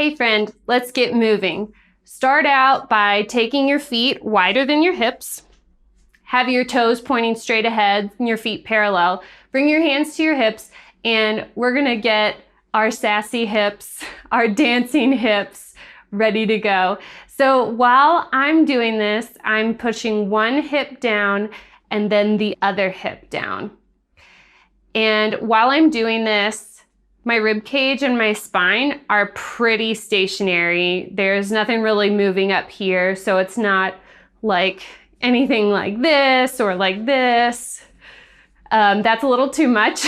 Hey friend, let's get moving. Start out by taking your feet wider than your hips. Have your toes pointing straight ahead and your feet parallel. Bring your hands to your hips and we're gonna get our sassy hips, our dancing hips ready to go. So while I'm doing this, I'm pushing one hip down and then the other hip down. And while I'm doing this, my rib cage and my spine are pretty stationary. There's nothing really moving up here, so it's not like anything like this or like this. That's a little too much.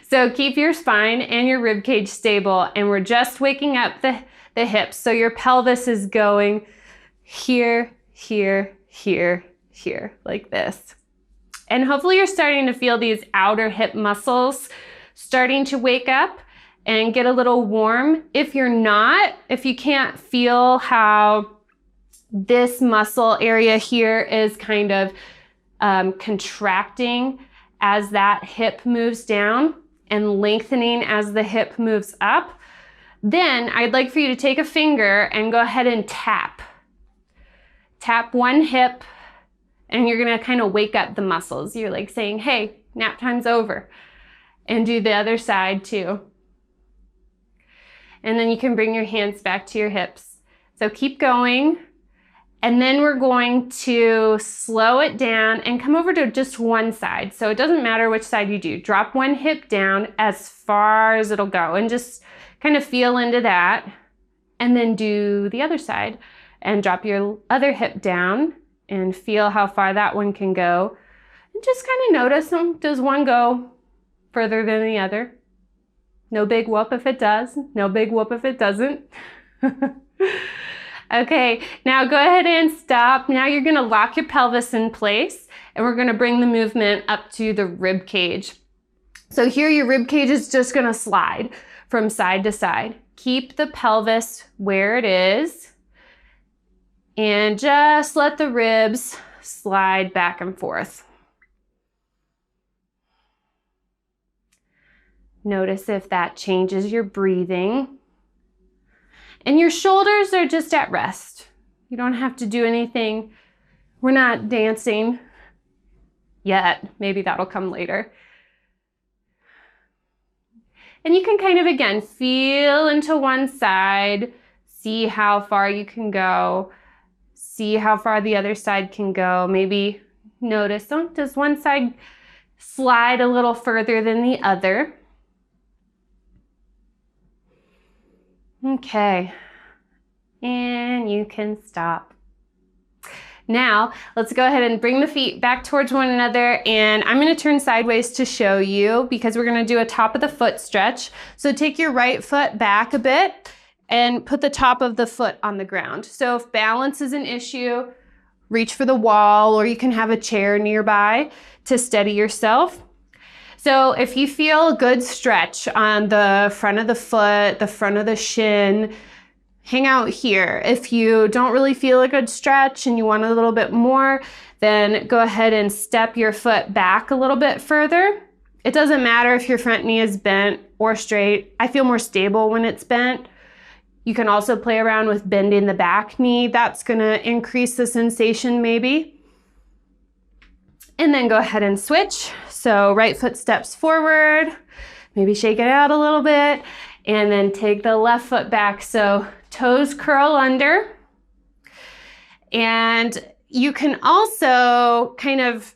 So keep your spine and your rib cage stable, and we're just waking up the hips. So your pelvis is going here, here, here, here, like this. And hopefully you're starting to feel these outer hip muscles starting to wake up and get a little warm. If you're not, if you can't feel how this muscle area here is kind of contracting as that hip moves down and lengthening as the hip moves up, then I'd like for you to take a finger and go ahead and tap. Tap one hip, and you're gonna kind of wake up the muscles. You're like saying, hey, nap time's over. And do the other side too. And then you can bring your hands back to your hips. So keep going. And then we're going to slow it down and come over to just one side. So it doesn't matter which side you do. Drop one hip down as far as it'll go and just kind of feel into that. And then do the other side and drop your other hip down and feel how far that one can go. And just kind of notice them. Does one go further than the other? No big whoop if it does. No big whoop if it doesn't. Okay, now go ahead and stop. Now you're gonna lock your pelvis in place and we're gonna bring the movement up to the rib cage. So here your rib cage is just gonna slide from side to side. Keep the pelvis where it is and just let the ribs slide back and forth. Notice if that changes your breathing. And your shoulders are just at rest. You don't have to do anything. We're not dancing yet. Maybe that'll come later. And you can kind of, again, feel into one side, see how far you can go, see how far the other side can go. Maybe notice, oh, does one side slide a little further than the other? Okay, and you can stop. Now, let's go ahead and bring the feet back towards one another, and I'm gonna turn sideways to show you because we're gonna do a top of the foot stretch. So take your right foot back a bit and put the top of the foot on the ground. So if balance is an issue, reach for the wall, or you can have a chair nearby to steady yourself. So if you feel a good stretch on the front of the foot, the front of the shin, hang out here. If you don't really feel a good stretch and you want a little bit more, then go ahead and step your foot back a little bit further. It doesn't matter if your front knee is bent or straight. I feel more stable when it's bent. You can also play around with bending the back knee. That's gonna increase the sensation maybe. And then go ahead and switch. So right foot steps forward, maybe shake it out a little bit, and then take the left foot back. So toes curl under. And you can also kind of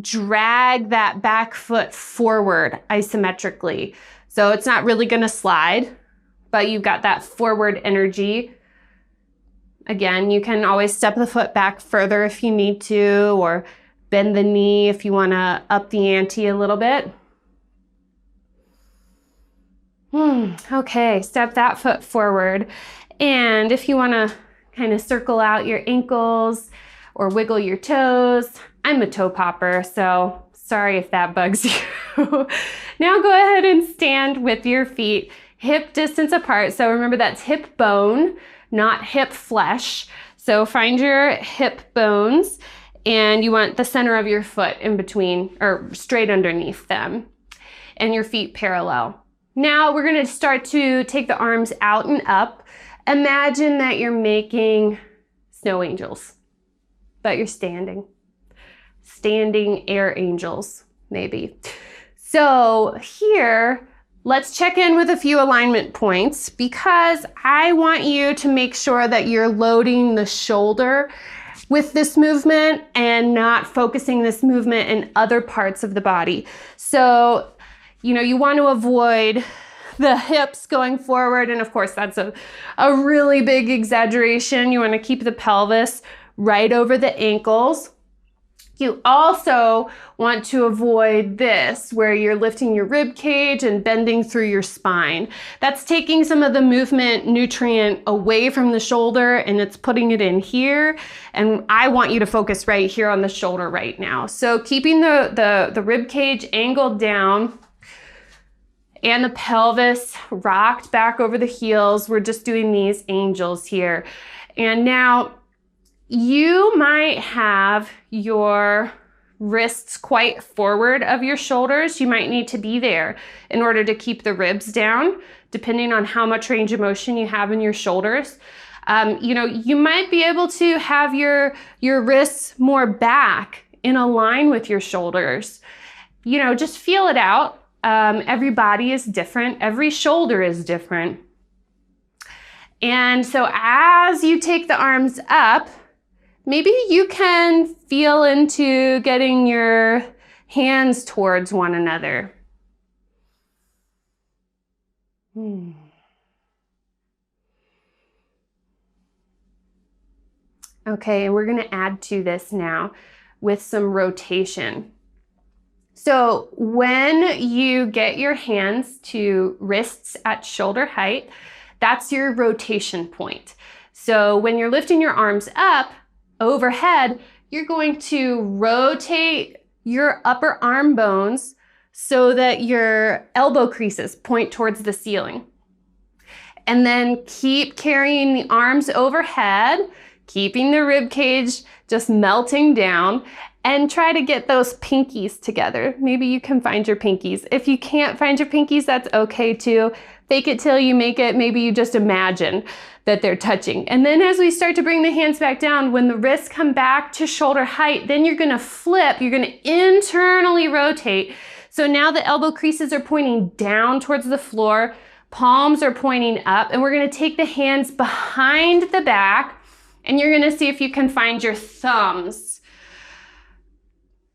drag that back foot forward isometrically. So it's not really gonna slide, but you've got that forward energy. Again, you can always step the foot back further if you need to, or bend the knee if you want to up the ante a little bit. Okay, step that foot forward. And if you want to kind of circle out your ankles or wiggle your toes, I'm a toe popper, so sorry if that bugs you. Now go ahead and stand with your feet hip distance apart. So remember that's hip bone, not hip flesh. So find your hip bones. And you want the center of your foot in between or straight underneath them and your feet parallel. Now we're going to start to take the arms out and up Imagine that you're making snow angels, but you're standing. Standing air angels, maybe. So here, let's check in with a few alignment points because I want you to make sure that you're loading the shoulder with this movement and not focusing this movement in other parts of the body. So, you want to avoid the hips going forward. And of course, that's a really big exaggeration. You want to keep the pelvis right over the ankles. You also want to avoid this, where you're lifting your rib cage and bending through your spine. That's taking some of the movement nutrient away from the shoulder and it's putting it in here. And I want you to focus right here on the shoulder right now. So keeping the rib cage angled down and the pelvis rocked back over the heels. We're just doing these angels here. And now, you might have your wrists quite forward of your shoulders. You might need to be there in order to keep the ribs down, depending on how much range of motion you have in your shoulders. You might be able to have your wrists more back in a line with your shoulders. Just feel it out. Every body is different. Every shoulder is different. And so as you take the arms up, maybe you can feel into getting your hands towards one another. Okay, and we're going to add to this now with some rotation. So when you get your hands to wrists at shoulder height, that's your rotation point. So when you're lifting your arms up, overhead, you're going to rotate your upper arm bones so that your elbow creases point towards the ceiling. And then keep carrying the arms overhead, keeping the rib cage just melting down, and try to get those pinkies together. Maybe you can find your pinkies. If you can't find your pinkies, that's okay too. Fake it till you make it. Maybe you just imagine that they're touching. And then as we start to bring the hands back down, when the wrists come back to shoulder height, then you're gonna flip, you're gonna internally rotate. So now the elbow creases are pointing down towards the floor, palms are pointing up, and we're gonna take the hands behind the back, and you're gonna see if you can find your thumbs.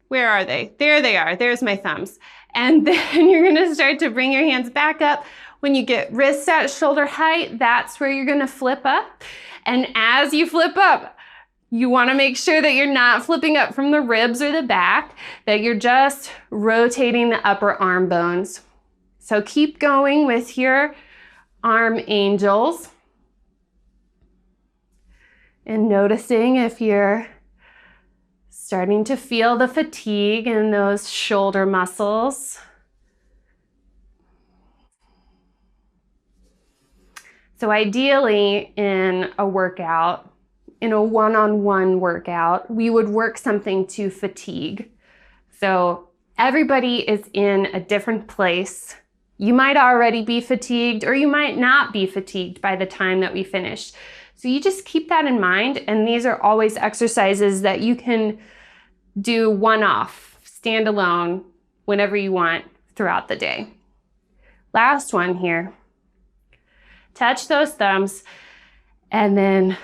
Where are they? There they are, there's my thumbs. And then you're gonna start to bring your hands back up. When you get wrists at shoulder height, that's where you're gonna flip up. And as you flip up, you wanna make sure that you're not flipping up from the ribs or the back, that you're just rotating the upper arm bones. So keep going with your arm angels and noticing if you're starting to feel the fatigue in those shoulder muscles. So ideally in a workout, in a one-on-one workout, we would work something to fatigue. So everybody is in a different place. You might already be fatigued or you might not be fatigued by the time that we finish. So you just keep that in mind, and these are always exercises that you can do one-off, standalone, whenever you want throughout the day. Last one here. Touch those thumbs and then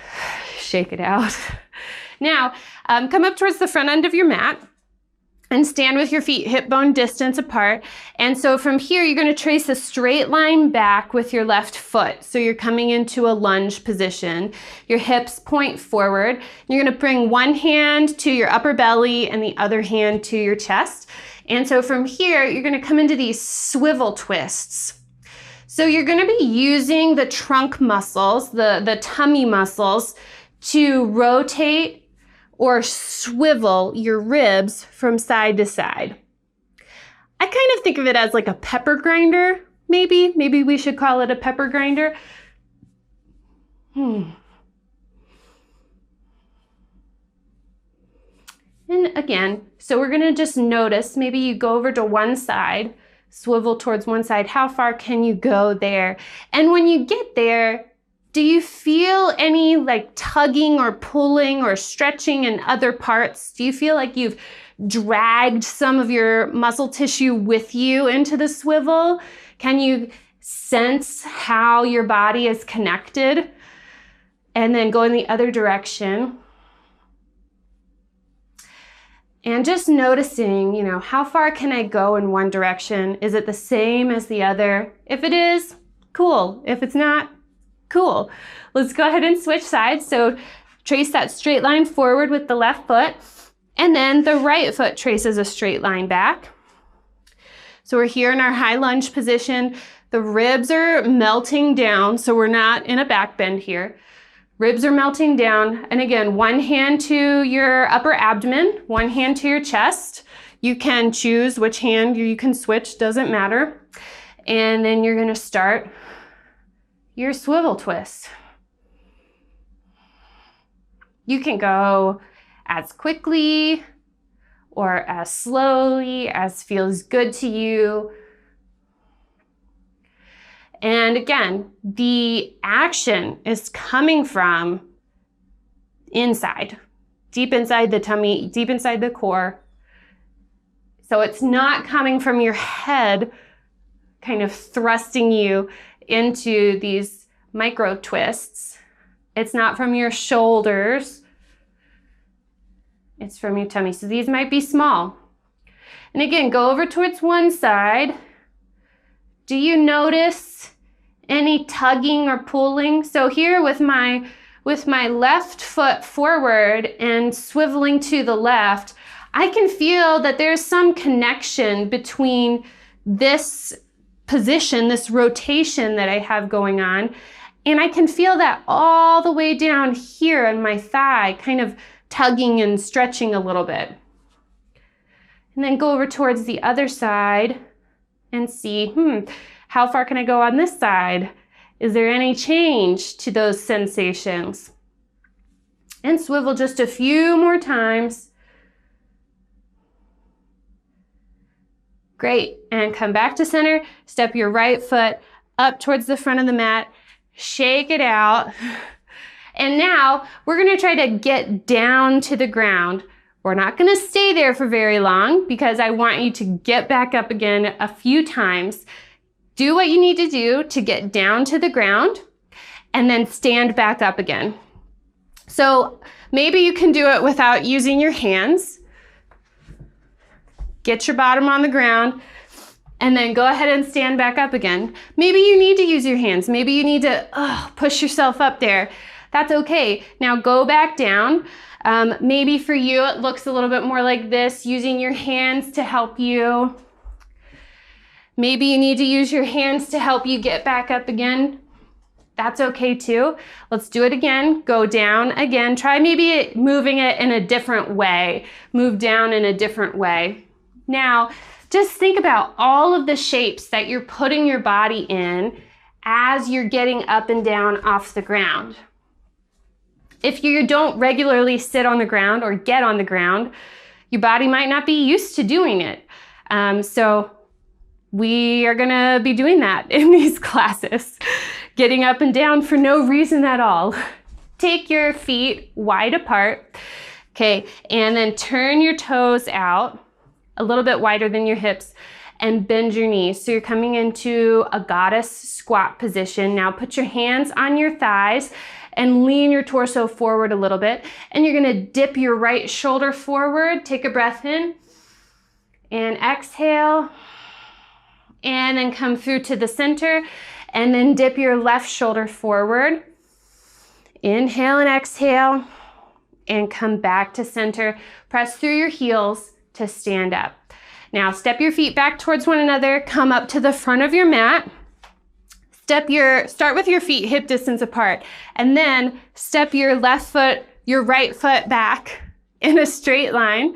shake it out. Now, come up towards the front end of your mat and stand with your feet hip bone distance apart. And so from here, you're gonna trace a straight line back with your left foot. So you're coming into a lunge position. Your hips point forward. You're gonna bring one hand to your upper belly and the other hand to your chest. And so from here, you're gonna come into these swivel twists. So you're gonna be using the trunk muscles, the tummy muscles, to rotate or swivel your ribs from side to side. I kind of think of it as like a pepper grinder, maybe. Maybe we should call it a pepper grinder. And again, so we're gonna just notice, maybe you go over to one side, swivel towards one side. How far can you go there? And when you get there, Do you feel any like tugging or pulling or stretching in other parts? Do you feel like you've dragged some of your muscle tissue with you into the swivel? Can you sense how your body is connected? And then go in the other direction. And just noticing, you know, how far can I go in one direction? Is it the same as the other? If it is, cool. If it's not, cool. Let's go ahead and switch sides. So trace that straight line forward with the left foot, and then the right foot traces a straight line back. So we're here in our high lunge position. The ribs are melting down, so we're not in a back bend here. Ribs are melting down. And again, one hand to your upper abdomen, one hand to your chest. You can choose which hand you can switch, doesn't matter. And then you're gonna start your swivel twist. You can go as quickly or as slowly as feels good to you. And again, the action is coming from inside, deep inside the tummy, deep inside the core. So it's not coming from your head, kind of thrusting you into these micro twists. It's not from your shoulders. It's from your tummy. So these might be small. And again, go over towards one side. Do you notice any tugging or pulling? So here with my left foot forward and swiveling to the left, I can feel that there's some connection between this position, this rotation that I have going on, and I can feel that all the way down here on my thigh, kind of tugging and stretching a little bit. And then go over towards the other side and see, how far can I go on this side? Is there any change to those sensations? And swivel just a few more times. Great, and come back to center. Step your right foot up towards the front of the mat. Shake it out. And now we're gonna try to get down to the ground. We're not gonna stay there for very long because I want you to get back up again a few times. Do what you need to do to get down to the ground and then stand back up again. So maybe you can do it without using your hands. Get your bottom on the ground and then go ahead and stand back up again. Maybe you need to use your hands. Maybe you need to push yourself up there. That's okay. Now go back down. Maybe for you it looks a little bit more like this, using your hands to help you. Maybe you need to use your hands to help you get back up again. That's okay too. Let's do it again. Go down again. Try maybe moving it in a different way. Move down in a different way. Now, just think about all of the shapes that you're putting your body in as you're getting up and down off the ground. If you don't regularly sit on the ground or get on the ground, your body might not be used to doing it. So we are gonna be doing that in these classes, getting up and down for no reason at all. Take your feet wide apart, okay, and then turn your toes out a little bit wider than your hips and bend your knees. So you're coming into a goddess squat position. Now put your hands on your thighs and lean your torso forward a little bit. And you're gonna dip your right shoulder forward. Take a breath in and exhale. And then come through to the center and then dip your left shoulder forward. Inhale and exhale and come back to center. Press through your heels to stand up. Now step your feet back towards one another, come up to the front of your mat. Start with your feet hip distance apart, and then step your left foot, your right foot back in a straight line,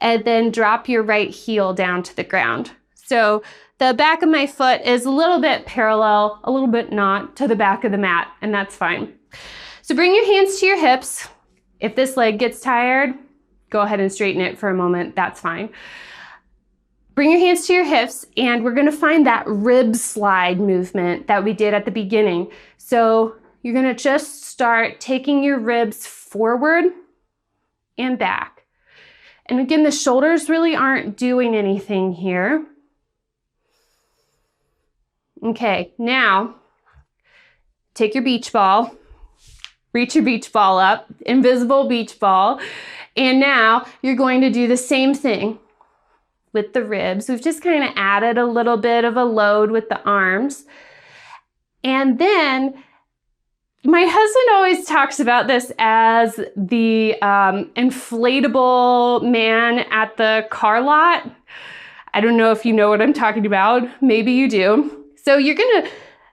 and then drop your right heel down to the ground. So the back of my foot is a little bit parallel, a little bit not, to the back of the mat, and that's fine. So bring your hands to your hips. If this leg gets tired, go ahead and straighten it for a moment, that's fine. Bring your hands to your hips, and we're gonna find that rib slide movement that we did at the beginning. So you're gonna just start taking your ribs forward and back. And again, the shoulders really aren't doing anything here. Okay, now take your beach ball, reach your beach ball up, invisible beach ball, and now you're going to do the same thing with the ribs. We've just kind of added a little bit of a load with the arms. And then my husband always talks about this as the inflatable man at the car lot. I don't know if you know what I'm talking about. Maybe you do. So you're gonna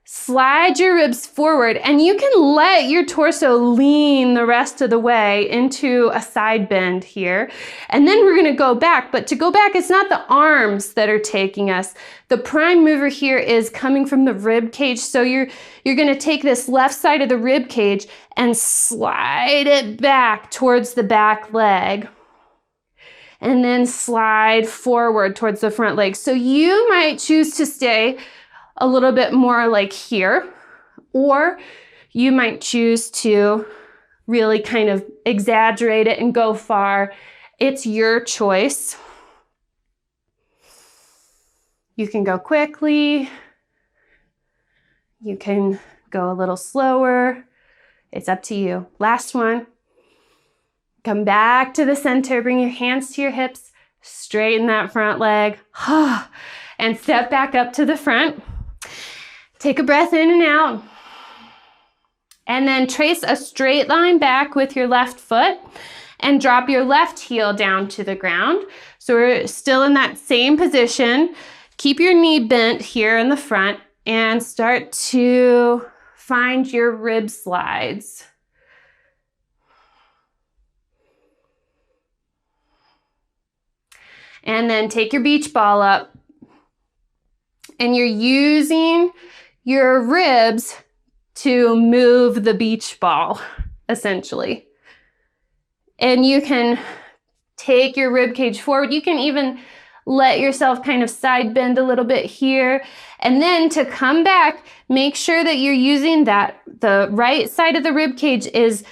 slide your ribs forward, and you can let your torso lean the rest of the way into a side bend here. And then we're gonna go back, but to go back, it's not the arms that are taking us. The prime mover here is coming from the rib cage. So you're gonna take this left side of the rib cage and slide it back towards the back leg. And then slide forward towards the front leg. So you might choose to stay a little bit more like here, or you might choose to really kind of exaggerate it and go far. It's your choice. You can go quickly. You can go a little slower. It's up to you. Last one. Come back to the center. Bring your hands to your hips. Straighten that front leg. And step back up to the front. Take a breath in and out. And then trace a straight line back with your left foot and drop your left heel down to the ground. So we're still in that same position. Keep your knee bent here in the front and start to find your rib slides. And then take your beach ball up, and you're using your ribs to move the beach ball, essentially. And you can take your rib cage forward. You can even let yourself kind of side bend a little bit here. And then to come back, make sure that you're using that, the right side of the rib cage is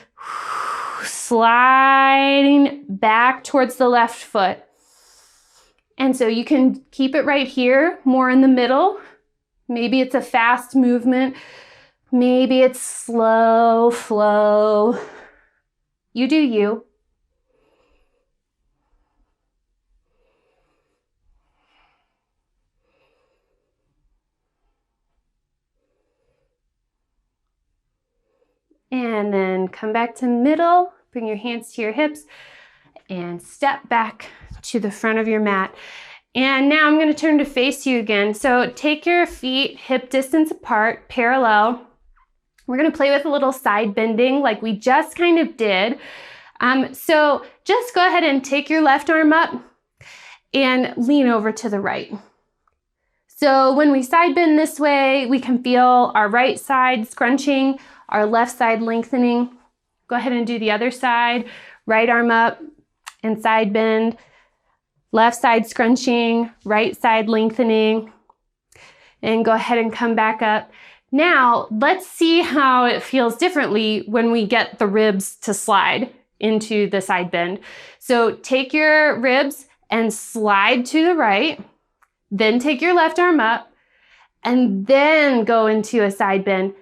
sliding back towards the left foot. And so you can keep it right here, more in the middle. Maybe it's a fast movement. Maybe it's slow flow. You do you. And then come back to middle, bring your hands to your hips, and step back to the front of your mat. And now I'm going to turn to face you again. So take your feet hip distance apart, parallel. We're going to play with a little side bending like we just kind of did. So just go ahead and take your left arm up and lean over to the right. So when we side bend this way, we can feel our right side scrunching, our left side lengthening. Go ahead and do the other side. Right arm up and side bend. Left side scrunching, right side lengthening, and go ahead and come back up. Now, let's see how it feels differently when we get the ribs to slide into the side bend. So take your ribs and slide to the right, then take your left arm up, and then go into a side bend.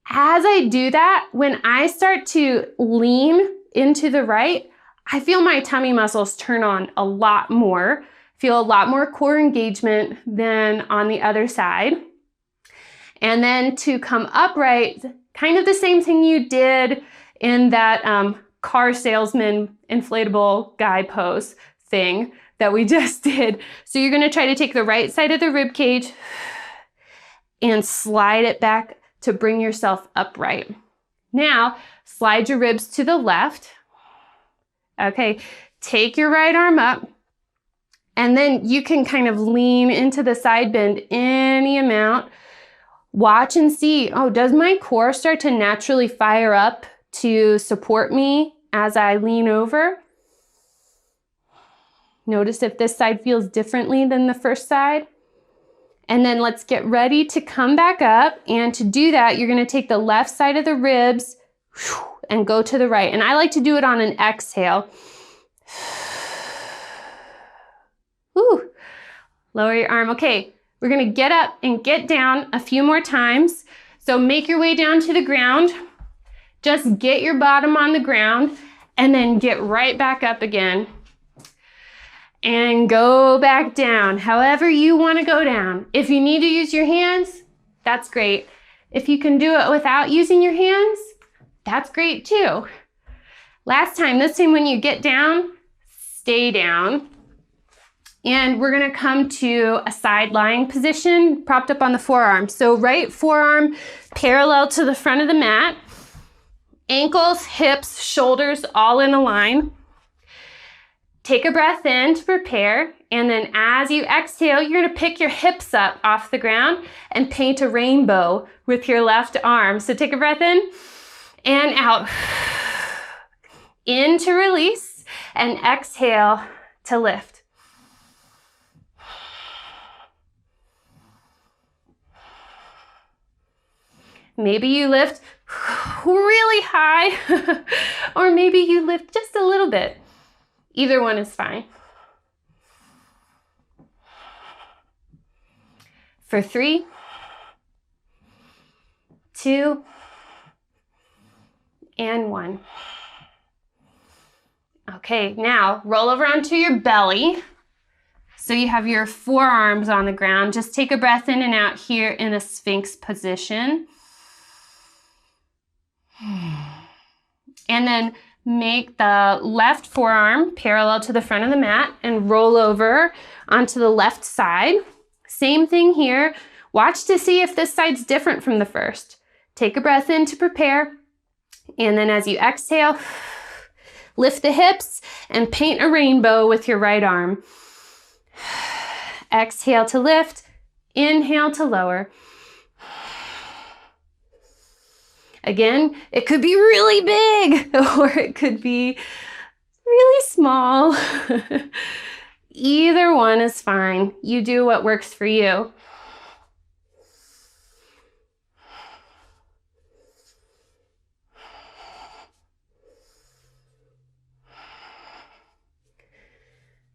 As I do that, when I start to lean into the right, I feel my tummy muscles turn on a lot more, feel a lot more core engagement than on the other side. And then to come upright, kind of the same thing you did in that car salesman inflatable guy pose thing that we just did. So you're gonna try to take the right side of the rib cage and slide it back to bring yourself upright. Now, slide your ribs to the left. Okay, take your right arm up, and then you can kind of lean into the side bend any amount. Watch and see, oh, does my core start to naturally fire up to support me as I lean over? Notice if this side feels differently than the first side. And then let's get ready to come back up. And to do that, you're gonna take the left side of the ribs and go to the right. And I like to do it on an exhale. Whew. Lower your arm. Okay, we're gonna get up and get down a few more times. So make your way down to the ground. Just get your bottom on the ground and then get right back up again. And go back down, however you want to go down. If you need to use your hands, that's great. If you can do it without using your hands, that's great too. Last time, this time when you get down, stay down. And we're gonna come to a side lying position, propped up on the forearm. So right forearm parallel to the front of the mat, ankles, hips, shoulders, all in a line. Take a breath in to prepare, and then as you exhale, you're gonna pick your hips up off the ground and paint a rainbow with your left arm. So take a breath in and out. In to release, and exhale to lift. Maybe you lift really high, or maybe you lift just a little bit. Either one is fine. For 3, 2, and 1. Okay, now roll over onto your belly. So you have your forearms on the ground. Just take a breath in and out here in a Sphinx position. And then make the left forearm parallel to the front of the mat and roll over onto the left side. Same thing here. Watch to see if this side's different from the first. Take a breath in to prepare. And then as you exhale, lift the hips and paint a rainbow with your right arm. Exhale to lift, inhale to lower. Again, it could be really big or it could be really small. Either one is fine. You do what works for you.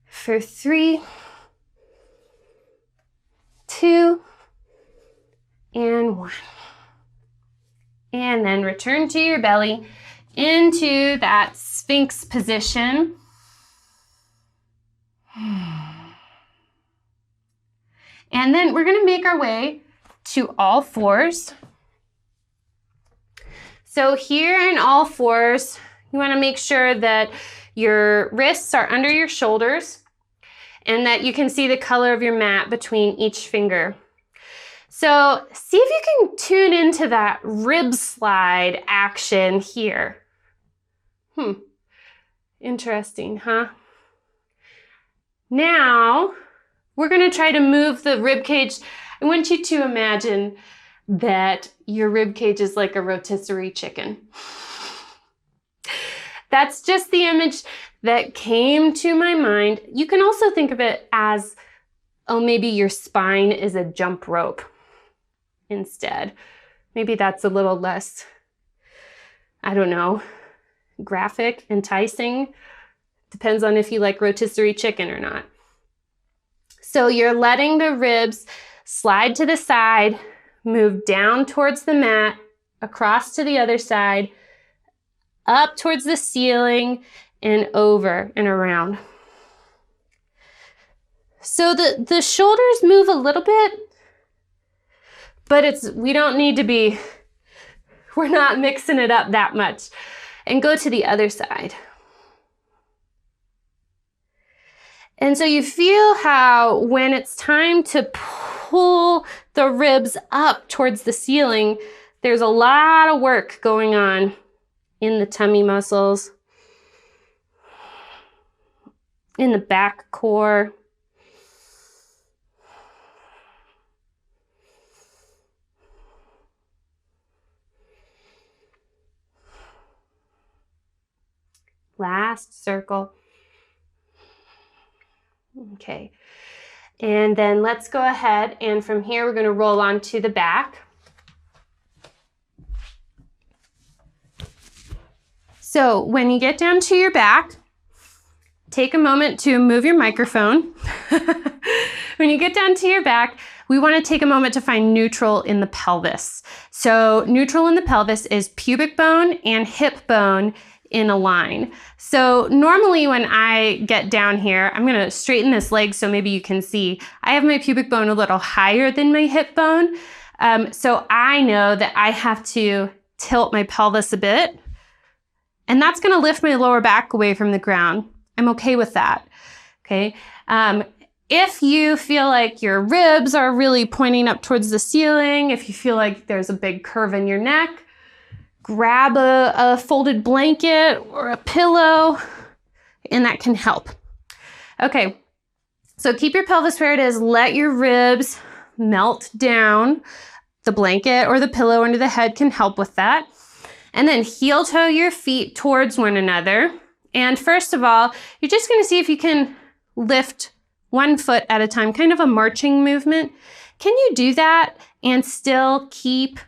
For 3, 2, and 1. And then return to your belly into that Sphinx position. And then we're going to make our way to all fours. So here in all fours, you want to make sure that your wrists are under your shoulders and that you can see the color of your mat between each finger. So see if you can tune into that rib slide action here. Interesting, huh? Now, we're gonna try to move the rib cage. I want you to imagine that your rib cage is like a rotisserie chicken. That's just the image that came to my mind. You can also think of it as, oh, maybe your spine is a jump rope instead. Maybe that's a little less, I don't know, graphic, enticing. Depends on if you like rotisserie chicken or not. So you're letting the ribs slide to the side, move down towards the mat, across to the other side, up towards the ceiling, and over and around. So the shoulders move a little bit, but we don't need to be, we're not mixing it up that much. And go to the other side. And so you feel how when it's time to pull the ribs up towards the ceiling, there's a lot of work going on in the tummy muscles, in the back core. Last circle. Okay. And then let's go ahead and from here we're going to roll onto the back. So when you get down to your back, take a moment to move your microphone. When you get down to your back, we want to take a moment to find neutral in the pelvis. So neutral in the pelvis is pubic bone and hip bone in a line. So normally when I get down here, I'm going to straighten this leg so maybe you can see. I have my pubic bone a little higher than my hip bone. So I know that I have to tilt my pelvis a bit. And that's going to lift my lower back away from the ground. I'm okay with that. Okay. If you feel like your ribs are really pointing up towards the ceiling, if you feel like there's a big curve in your neck, grab a folded blanket or a pillow, and that can help. Okay. So keep your pelvis where it is. Let your ribs melt down. The blanket or the pillow under the head can help with that. And then heel toe your feet towards one another. And first of all, you're just going to see if you can lift one foot at a time, kind of a marching movement. Can you do that and still keep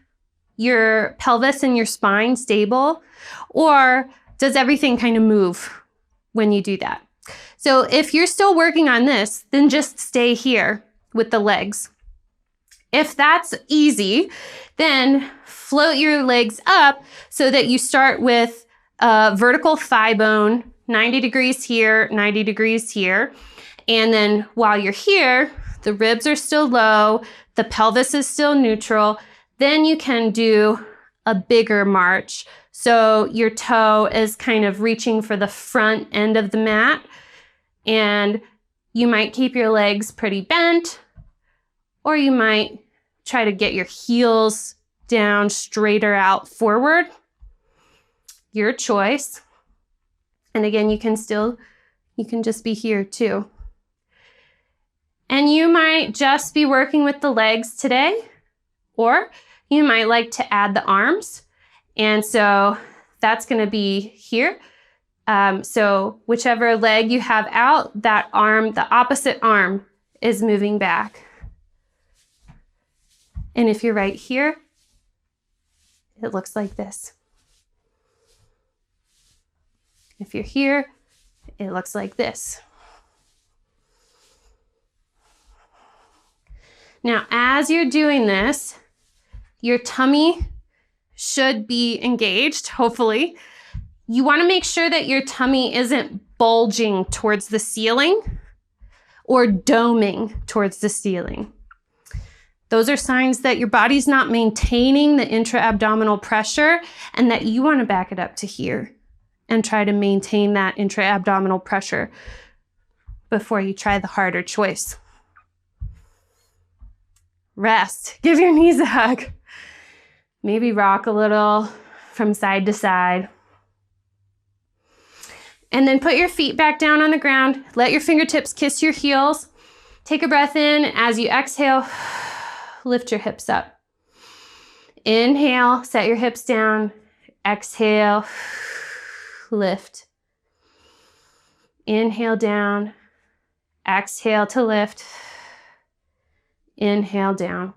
your pelvis and your spine stable? Or does everything kind of move when you do that? So if you're still working on this, then just stay here with the legs. If that's easy, then float your legs up so that you start with a vertical thigh bone, 90 degrees here, 90 degrees here. And then while you're here, the ribs are still low, the pelvis is still neutral. Then you can do a bigger march. So your toe is kind of reaching for the front end of the mat. And you might keep your legs pretty bent, or you might try to get your heels down, straighter out forward. Your choice. And again, you can just be here too. And you might just be working with the legs today, or you might like to add the arms. And so that's going to be here. So whichever leg you have out, that arm, the opposite arm is moving back. And if you're right here, it looks like this. If you're here, it looks like this. Now, as you're doing this, your tummy should be engaged, hopefully. You want to make sure that your tummy isn't bulging towards the ceiling or doming towards the ceiling. Those are signs that your body's not maintaining the intra-abdominal pressure and that you want to back it up to here and try to maintain that intra-abdominal pressure before you try the harder choice. Rest. Give your knees a hug. Maybe rock a little from side to side. And then put your feet back down on the ground. Let your fingertips kiss your heels. Take a breath in. As you exhale, lift your hips up. Inhale, set your hips down. Exhale, lift. Inhale down. Exhale to lift. Inhale down.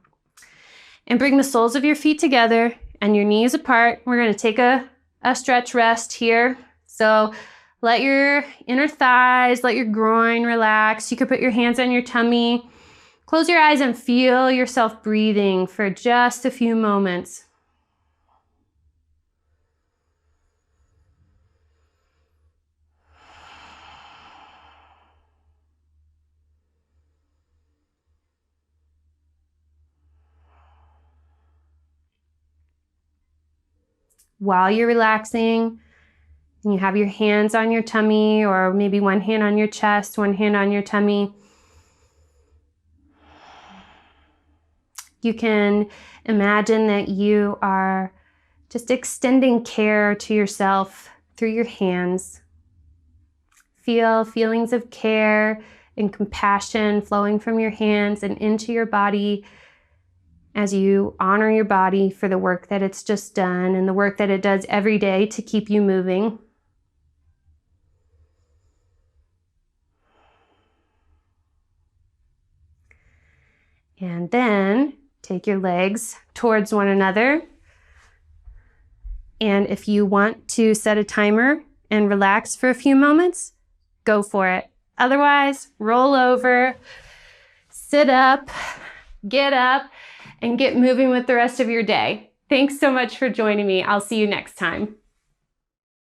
And bring the soles of your feet together and your knees apart. We're going to take a stretch rest here. So let your inner thighs, let your groin relax. You could put your hands on your tummy. Close your eyes and feel yourself breathing for just a few moments. While you're relaxing, and you have your hands on your tummy, or maybe one hand on your chest, one hand on your tummy, you can imagine that you are just extending care to yourself through your hands. Feel feelings of care and compassion flowing from your hands and into your body as you honor your body for the work that it's just done and the work that it does every day to keep you moving. And then take your legs towards one another. And if you want to set a timer and relax for a few moments, go for it. Otherwise, roll over, sit up, and get moving with the rest of your day. Thanks so much for joining me. I'll see you next time.